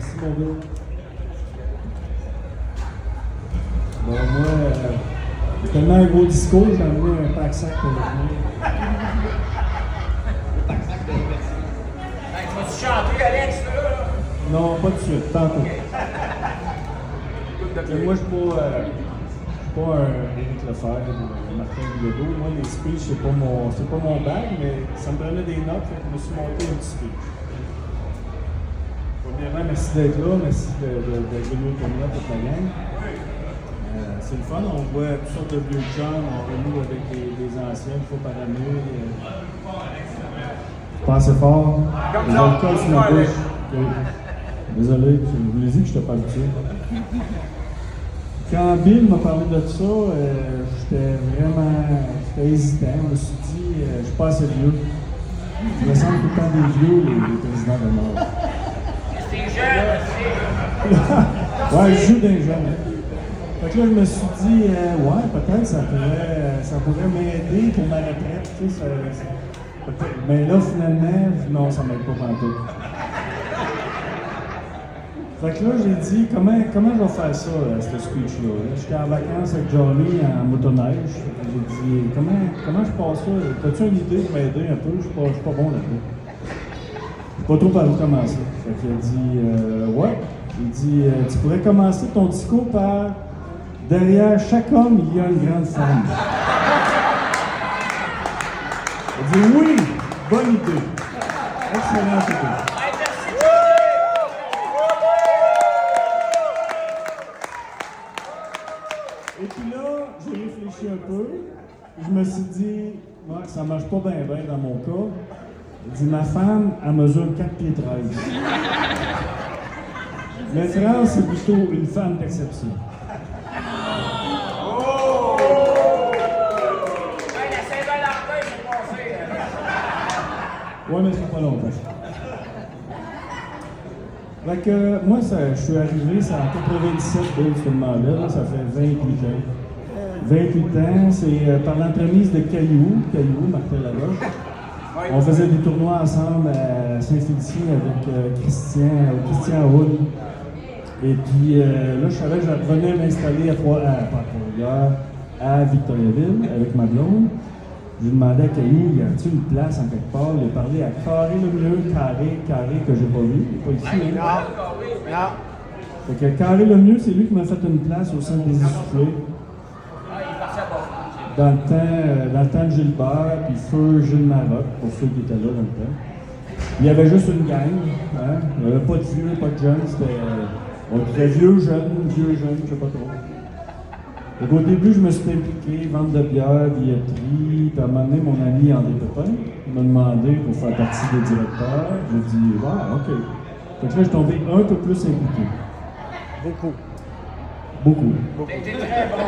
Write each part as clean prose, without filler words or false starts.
Merci, mon gars. Bon, moi, c'est tellement un gros disco, j'ai amené un pack-sac pour le venir. Hey, tu vas-tu chanter, Alex, là? Non, pas tout de suite, tantôt. Moi, je suis pas un Éric Lefebvre ou un Martin Bilodeau. Moi, les speeches, c'est pas mon bag, mais ça me prenait des notes, donc je me suis monté un petit speech. Premièrement, merci d'être là, merci d'être venu au tournoi toute la gang. C'est le fun, on voit toutes sortes de vieux chums, on renoue avec des anciens une fois par année. Pas assez fort. Les alcools sur la bouche. Désolé, je vous l'ai dit que je n'étais pas habitué. Quand Bill m'a parlé de ça, j'étais hésitant. Je me suis dit, je suis pas assez vieux. Je me sens tout le temps des vieux, les présidents de Nord. C'est jeune, c'est. Ouais, je joue des jeunes. Fait que là, je me suis dit, ouais, peut-être ça pourrait m'aider pour ma retraite, tu sais, peut-être. Mais là, finalement, non, ça m'aide pas pantoute. Fait que là, j'ai dit, comment je vais faire ça, ce speech-là? J'étais en vacances avec Johnny en motoneige. J'ai dit, comment je passe ça? T'as-tu une idée pour m'aider un peu? Je suis pas bon là-dedans. Je sais pas trop par où commencer. Fait qu'il a dit, ouais. Il dit, tu pourrais commencer ton discours par derrière chaque homme, il y a une grande femme. Il dit, oui, bonne idée. Excellente idée. Et puis là, j'ai réfléchi un peu. Je me suis dit, ouais, ça marche pas bien dans mon cas. Il dit, ma femme, elle mesure 4 pieds 13. Mais France, c'est plutôt une femme d'exception. Oh! Hey, la Saint-Valentin, c'est passé. Ouais, mais ça fait pas longtemps. Fait que moi, je suis arrivé, c'est en 97, ce moment-là, ça fait 28 ans. 28 ans, c'est par l'entremise de Caillou, Martin Laroche. On faisait des tournois ensemble à Saint-Félicien avec Christian Hood. Et puis là, je savais que je revenais m'installer à Victoriaville avec ma blonde. Je lui demandais à Caillou, y a-t-il une place en quelque part? Il a parlé à Carré le mieux, Carré que j'ai pas vu. Il n'est pas ici, hein? Non. Fait que Carré le mieux, c'est lui qui m'a fait une place au centre des Essoufflés. Dans le temps de Gilbert, puis feu Gilles Maroc, pour ceux qui étaient là dans le temps. Il y avait juste une gang, hein? Il n'y avait pas de vieux, pas de jeunes, on était vieux, jeunes, je sais pas trop. Donc, au début, je me suis impliqué, vente de bière, billetterie, puis à un moment donné, mon ami André Pépin m'a demandé pour faire partie des directeurs. J'ai dit, ouais, OK. Fait que là, je suis tombé un peu plus impliqué. Beaucoup. T'es très bon.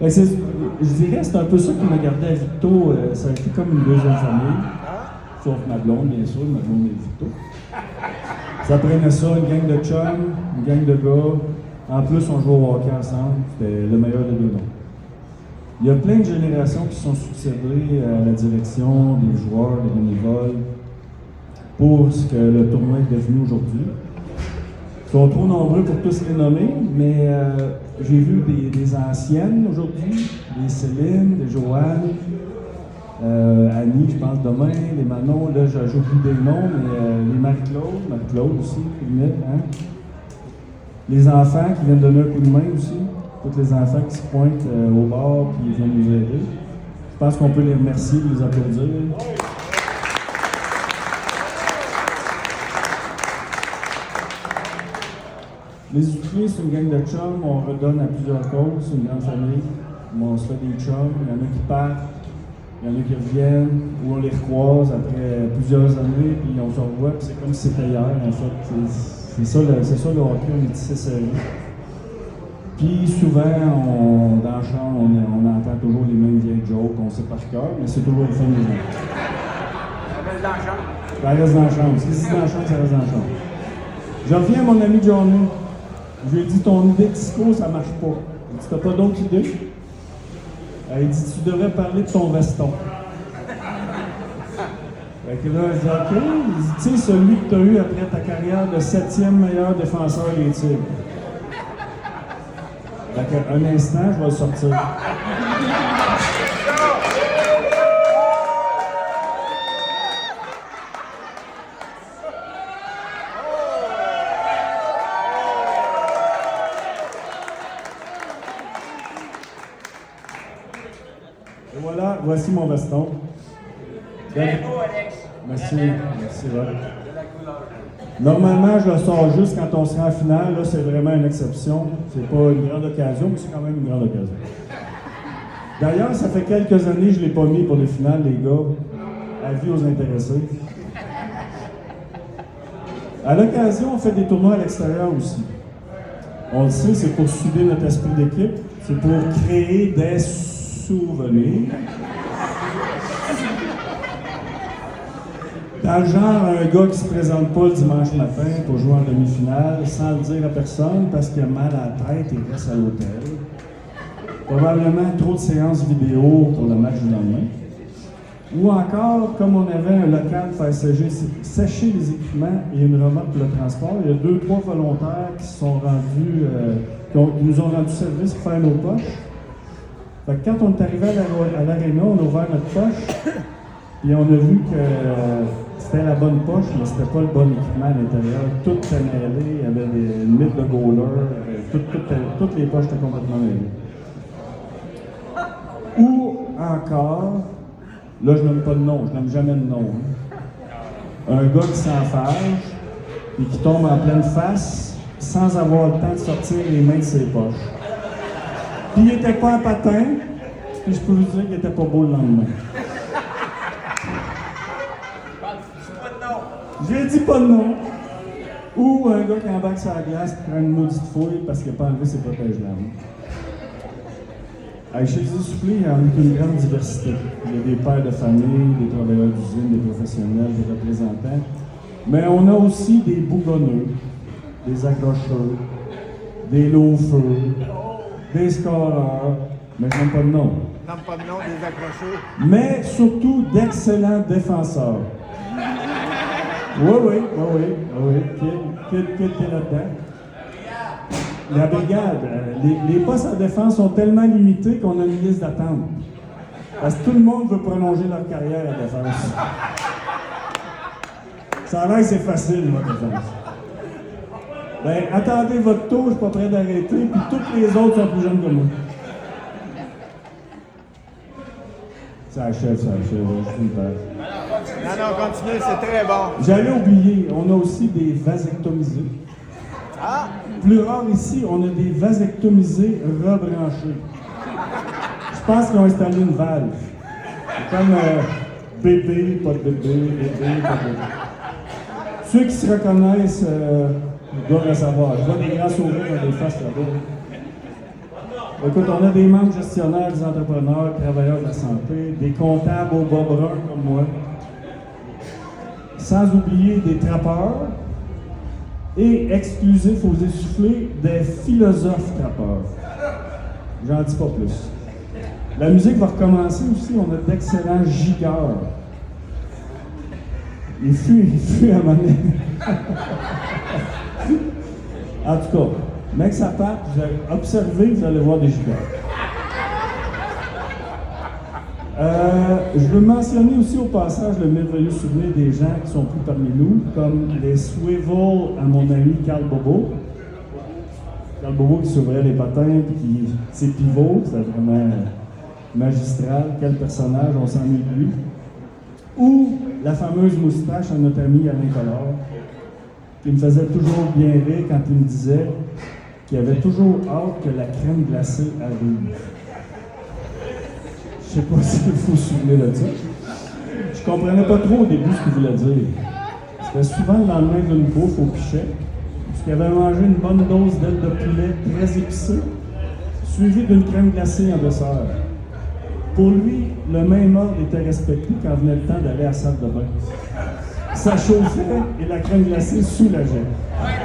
Je dirais que c'est un peu ça qui m'a gardé à Victo. Ça a été comme une deuxième famille. Sauf ma blonde, bien sûr, ma blonde est Victo. Ça prenait ça, une gang de chums, une gang de gars. En plus, on jouait au hockey ensemble. C'était le meilleur des deux mondes. Il y a plein de générations qui sont succédées à la direction, des joueurs, des bénévoles, pour ce que le tournoi est devenu aujourd'hui. Ils sont trop nombreux pour tous les nommer, mais j'ai vu des anciennes aujourd'hui, des Céline, des Joanne, Annie, je pense demain, les Manon, là j'ajoute plus des noms, mais les Marie-Claude aussi, hein? Les enfants qui viennent donner un coup de main aussi, tous les enfants qui se pointent au bar et qui viennent nous aider. Je pense qu'on peut les remercier et les applaudir. Les Essoufflés, c'est une gang de chums, on redonne à plusieurs causes, c'est une grande famille. On se fait des chums, il y en a qui partent, il y en a qui reviennent, ou on les recroise après plusieurs années, puis on se revoit, puis c'est comme si c'était hier, en fait. C'est ça le hockey, on est tissé serré. Puis souvent, dans la chambre, on entend toujours les mêmes vieilles jokes, on sait par cœur, mais c'est toujours le fun des gens. Ça reste dans la chambre. Ça reste dans la chambre. Si c'est dans la chambre, ça reste dans la chambre. Je reviens à mon ami Johnny. Je lui ai dit, ton idée de discours, ça marche pas. Il dit, t'as pas d'autre idée? Il dit, tu devrais parler de ton veston. Fait que là, je dis, OK, il dit, tu sais, celui que tu as eu après ta carrière de 7e meilleur défenseur des Tigres. Fait qu'un instant, je vais le sortir. Et voilà, voici mon veston. Très beau, Alex. Merci, merci, Rob. Normalement, je le sors juste quand on sera en finale. Là, c'est vraiment une exception. C'est pas une grande occasion, mais c'est quand même une grande occasion. D'ailleurs, ça fait quelques années que je ne l'ai pas mis pour les finales, les gars. Avis aux intéressés. À l'occasion, on fait des tournois à l'extérieur aussi. On le sait, c'est pour souder notre esprit d'équipe. C'est pour créer des souvenirs. Dans le genre, un gars qui ne se présente pas le dimanche matin pour jouer en demi-finale sans le dire à personne parce qu'il a mal à la tête et reste à l'hôtel. Probablement trop de séances vidéo pour le match du lendemain. Ou encore, comme on avait un local pour faire sécher les équipements et une remorque pour le transport, il y a 2-3 volontaires qui sont rendus, qui nous ont rendu service pour faire nos poches. Fait que quand on est arrivé à l'aréna, on a ouvert notre poche et on a vu que c'était la bonne poche, mais c'était pas le bon équipement à l'intérieur. Tout était mêlé, il y avait une mythe de goaler, toutes les poches étaient complètement mêlées. Ou encore, là je nomme pas de nom, je nomme jamais de nom. Un gars qui s'enfarge et qui tombe en pleine face sans avoir le temps de sortir les mains de ses poches. Puis il était pas en patin, puis je peux vous dire qu'il était pas beau le lendemain. J'ai dit pas de nom. Ou un gars qui embarque sur la glace et prend une maudite fouille parce qu'il n'a pas enlevé ses protège-lames. Chez les soufflés, il y a une grande diversité. Il y a des pères de famille, des travailleurs d'usine, des professionnels, des représentants. Mais on a aussi des bougonneux, des accrocheurs, des loafers, des scoreurs, mais je n'aime pas de nom. N'aime pas de nom des accrocheurs. Mais surtout d'excellents défenseurs. Oui. Qui est là-dedans? La brigade. Les postes en défense sont tellement limités qu'on a une liste d'attente. Parce que tout le monde veut prolonger leur carrière à défense. Ça a l'air que c'est facile, la défense. Ben, attendez votre tour, je suis pas prêt d'arrêter, puis tous les autres sont plus jeunes que moi. Ça achève, je suis une page. Non, continuez, c'est très bon. J'allais oublier, on a aussi des vasectomisés. Ah! Plus rare ici, on a des vasectomisés rebranchés. Je pense qu'ils ont installé une valve. C'est comme bébé, pas de bébé, pas de bébé. Ceux qui se reconnaissent doivent le savoir. Je vois des grands sourires dans les faces là-bas. Écoute, on a des membres gestionnaires, des entrepreneurs, travailleurs de la santé, des comptables au bas brun comme moi. Sans oublier des trappeurs et exclusifs aux essoufflés, des philosophes trappeurs. J'en dis pas plus. La musique va recommencer aussi, on a d'excellents gigueurs. Il fut à un moment donné. En tout cas, mec, ça part, vous allez observer, vous allez voir des gigueurs. Je veux mentionner aussi au passage le merveilleux souvenir des gens qui sont plus parmi nous, comme les Swivel à mon ami Carl Bobo. Carl Bobo qui s'ouvrait les patins, puis ses pivots, c'était vraiment magistral. Quel personnage, on s'ennuie de lui. Ou la fameuse moustache à notre ami Alain Collard, qui me faisait toujours bien rire quand il me disait qu'il avait toujours hâte que la crème glacée arrive. Je ne sais pas si vous vous souvenez de ça. Je comprenais pas trop au début ce qu'il voulait dire. C'était souvent le lendemain d'une bouffe au pichet, parce qu'il avait mangé une bonne dose d'aile de poulet très épicée, suivie d'une crème glacée en dessert. Pour lui, le même ordre était respecté quand venait le temps d'aller à la salle de bain. Ça chauffait et la crème glacée soulageait. Alex,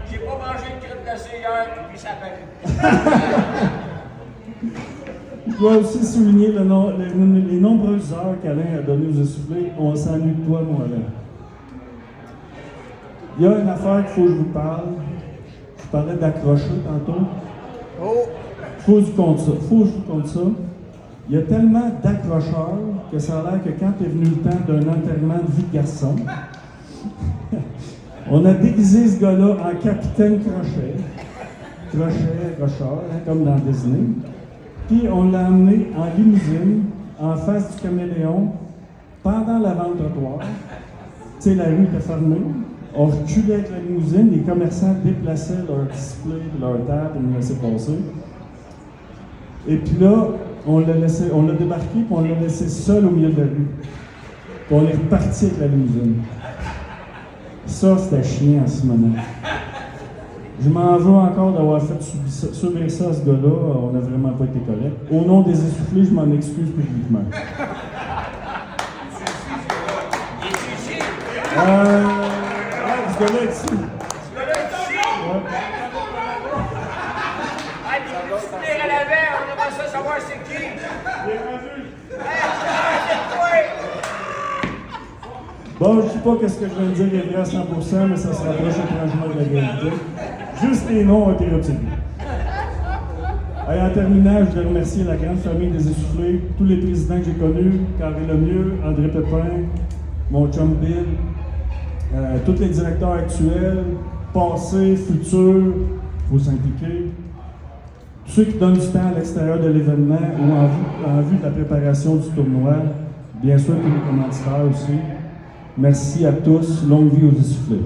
j'ai pas mangé de crème glacée hier, puis ça fait. Je dois aussi souligner les nombreuses heures qu'Alain a données aux essoufflés. On s'ennuie de toi, mon Alain. Il y a une affaire qu'il faut que je vous parle. Je parlais d'accrocher tantôt. Oh! Faut que je vous compte ça. Il y a tellement d'accrocheurs que ça a l'air que quand est venu le temps d'un enterrement de vie de garçon, on a déguisé ce gars-là en capitaine accrocheur, hein, comme dans Disney. Puis on l'a emmené en limousine, en face du caméléon, pendant l'avant-trottoir. Tu sais, la rue était fermée. On reculait avec la limousine, les commerçants déplaçaient leur display, leur table, et nous laissaient passer. Et puis là, on l'a débarqué, puis on l'a laissé seul au milieu de la rue. Puis on est reparti avec la limousine. Ça, c'était chiant en ce moment. Je m'en veux encore d'avoir fait subir ça à ce gars-là. On n'a vraiment pas été correct. Au nom des essoufflés, je m'en excuse publiquement. Ce gars-là est ici. Ouais. Ah, tu peux soutenir à la veille, on aimerait ça savoir c'est qui. Bon, je ne sais pas ce que je viens de dire est vrai à 100%, mais ça se rapproche étrangement de la vérité. Juste les noms ont été retirés. Et en terminant, je voudrais remercier la grande famille des Essoufflés, tous les présidents que j'ai connus, Carré Lemieux, André Pépin, mon chum Bill, tous les directeurs actuels, passés, futurs, il faut s'impliquer. Tous ceux qui donnent du temps à l'extérieur de l'événement ou en vue de la préparation du tournoi. Bien sûr, tous les commanditaires aussi. Merci à tous. Longue vie aux Essoufflés.